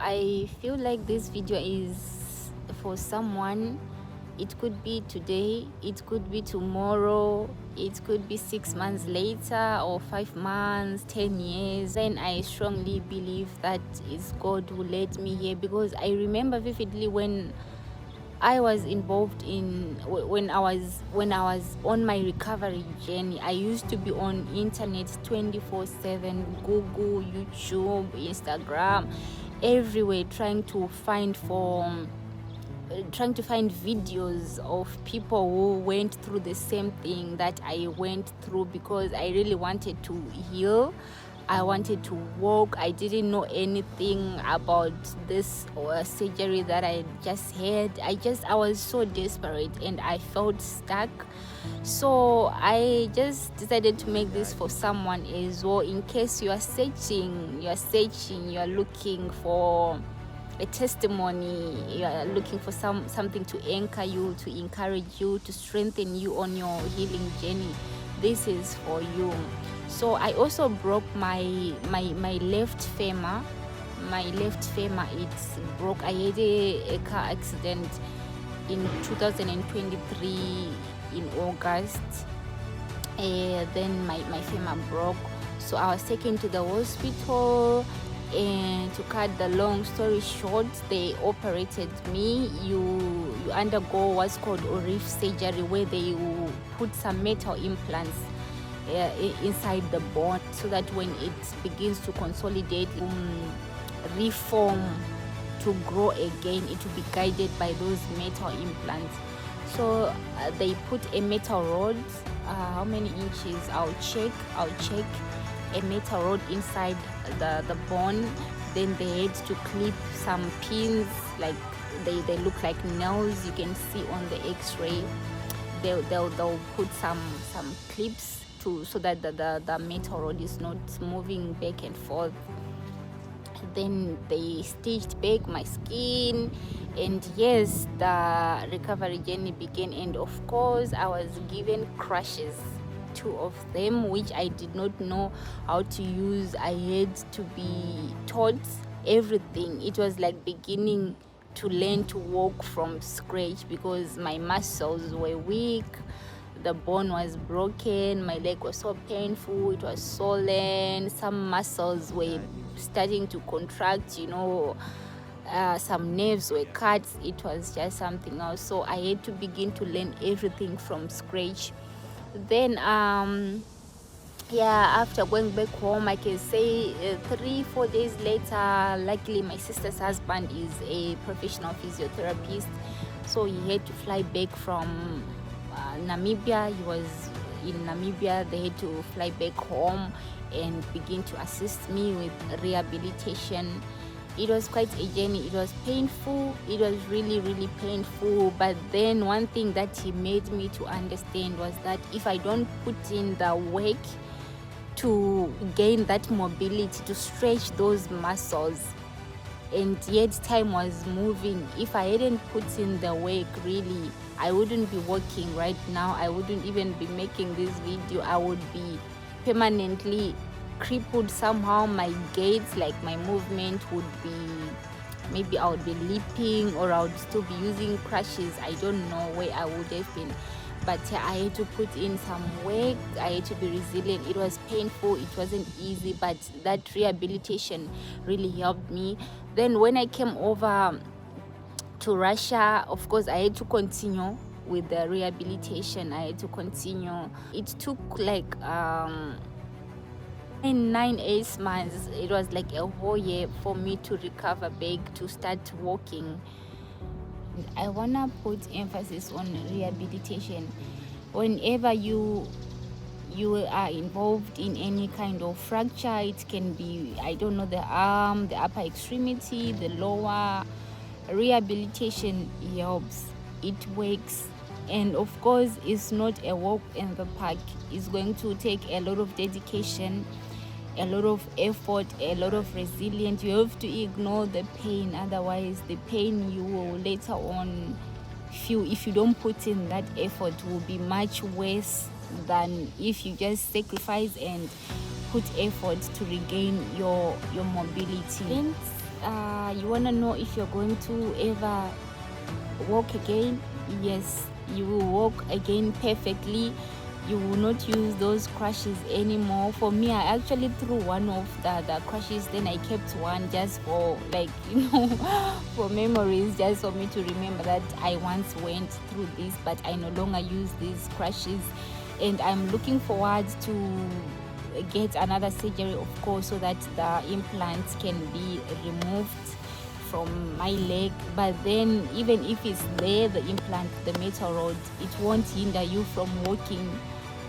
I feel like this video is for someone. It could be today, it could be tomorrow, it could be 6 months later, or 5 months, 10 years. Then I strongly believe that it's God who led me here, because I remember vividly when I was involved in when I was on my recovery journey. I used to be on internet 24/7, Google, YouTube, Instagram, everywhere, trying to find videos of people who went through the same thing that I went through, because I really wanted to heal. I wanted to walk. I didn't know anything about this surgery that I just had. I was so desperate and I felt stuck. So I just decided to make this for someone as well, in case you are searching, you are looking for a testimony, you are looking for something to anchor you, to encourage you, to strengthen you on your healing journey. This is for you. So I also broke my left femur. My left femur, it's broke. I had a car accident in 2023 in August. Then my femur broke. So I was taken to the hospital, and to cut the long story short, they operated me. You undergo what's called reef surgery, where they will put some metal implants inside the bone, so that when it begins to consolidate, reform, to grow again, it will be guided by those metal implants. So they put a metal rod, how many inches, I'll check, a metal rod inside the bone. Then they had to clip some pins, like they look like nails, you can see on the x-ray. They'll put some clips so that the metal rod is not moving back and forth. Then they stitched back my skin, and yes, the recovery journey began. And of course, I was given crutches, 2 of them, which I did not know how to use. I had to be taught everything. It was like beginning to learn to walk from scratch, because my muscles were weak, the bone was broken, my leg was so painful, it was swollen, some muscles were starting to contract, some nerves were cut. It was just something else. So I had to begin to learn everything from scratch. Then after going back home, I can say 3-4 days later, luckily my sister's husband is a professional physiotherapist, so he had to fly back from Namibia. He was in Namibia. They had to fly back home and begin to assist me with rehabilitation. It was quite a journey. It was painful. It was really, really painful. But then one thing that he made me to understand was that if I don't put in the work to gain that mobility, to stretch those muscles, and yet time was moving, if I hadn't put in the work, really, I wouldn't be working right now. I wouldn't even be making this video. I would be permanently crippled somehow. My gait, like my movement, would be, maybe I would be leaping, or I would still be using crutches. I don't know where I would have been. But I had to put in some work. I had to be resilient. It was painful. It wasn't easy, but that rehabilitation really helped me. Then when I came over to Russia, of course, I had to continue with the rehabilitation. I had to continue. It took like 9-8 months. It was like a whole year for me to recover back, to start walking. I wanna put emphasis on rehabilitation. Whenever you are involved in any kind of fracture, it can be, I don't know, the arm, the upper extremity, the lower, rehabilitation helps. It works. And of course, it's not a walk in the park. It's going to take a lot of dedication, a lot of effort, a lot of resilience. You have to ignore the pain, otherwise the pain you will later on feel, if you don't put in that effort, will be much worse than if you just sacrifice and put effort to regain your mobility. you want to know if you're going to ever walk again? Yes, you will walk again perfectly. You will not use those crutches anymore. For me, I actually threw one of the crutches, then I kept one just for, like, for memories, just for me to remember that I once went through this, but I no longer use these crutches. And I'm looking forward to get another surgery, of course, so that the implants can be removed from my leg. But then even if it's there, the implant, the metal rod, it won't hinder you from walking.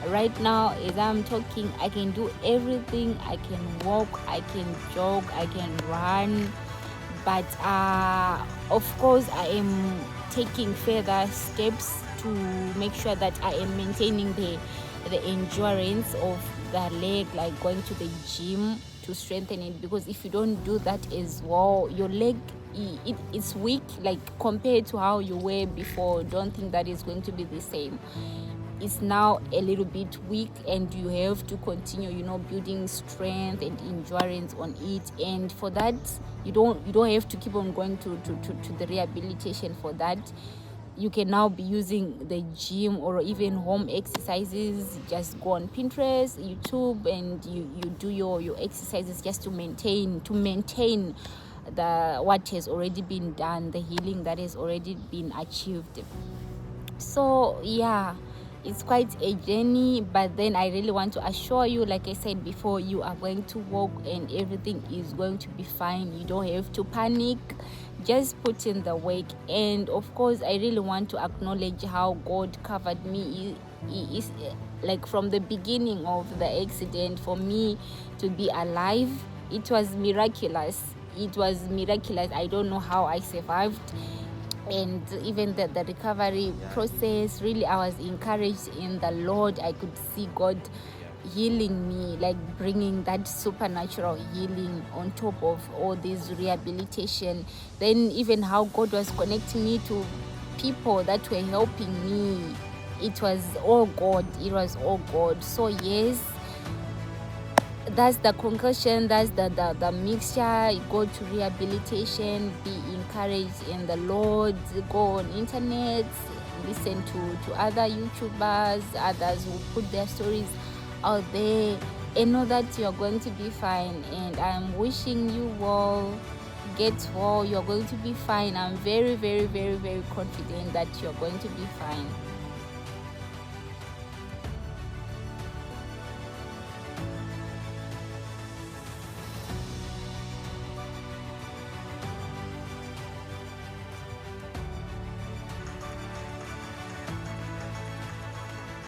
Right now, as I'm talking, I can do everything. I can walk, I can jog, I can run. But of course, I am taking further steps to make sure that I am maintaining the endurance of the leg, like going to the gym to strengthen it. Because if you don't do that as well, your leg, it's weak, like compared to how you were before. Don't think that is going to be the same. It's now a little bit weak, and you have to continue, building strength and endurance on it. And for that, you don't have to keep on going to the rehabilitation. For that, you can now be using the gym or even home exercises. Just go on Pinterest, YouTube, and you do your exercises just to maintain the what has already been done, the healing that has already been achieved. So yeah, it's quite a journey, but then I really want to assure you, like I said before, you are going to walk and everything is going to be fine. You don't have to panic. Just put in the work. And of course, I really want to acknowledge how God covered me. He is, like, from the beginning of the accident, for me to be alive, it was miraculous. I don't know how I survived. And even the recovery process, really, I was encouraged in the Lord. I could see God healing me, like bringing that supernatural healing on top of all this rehabilitation. Then even how God was connecting me to people that were helping me, it was all God. So yes, that's the concussion, that's the mixture. Go to rehabilitation, be encouraged in the Lord, go on internet, listen to other YouTubers, others who put their stories out there, and know that you're going to be fine. And I'm wishing you all get well. You're going to be fine. I'm very, very, very, very confident that you're going to be fine.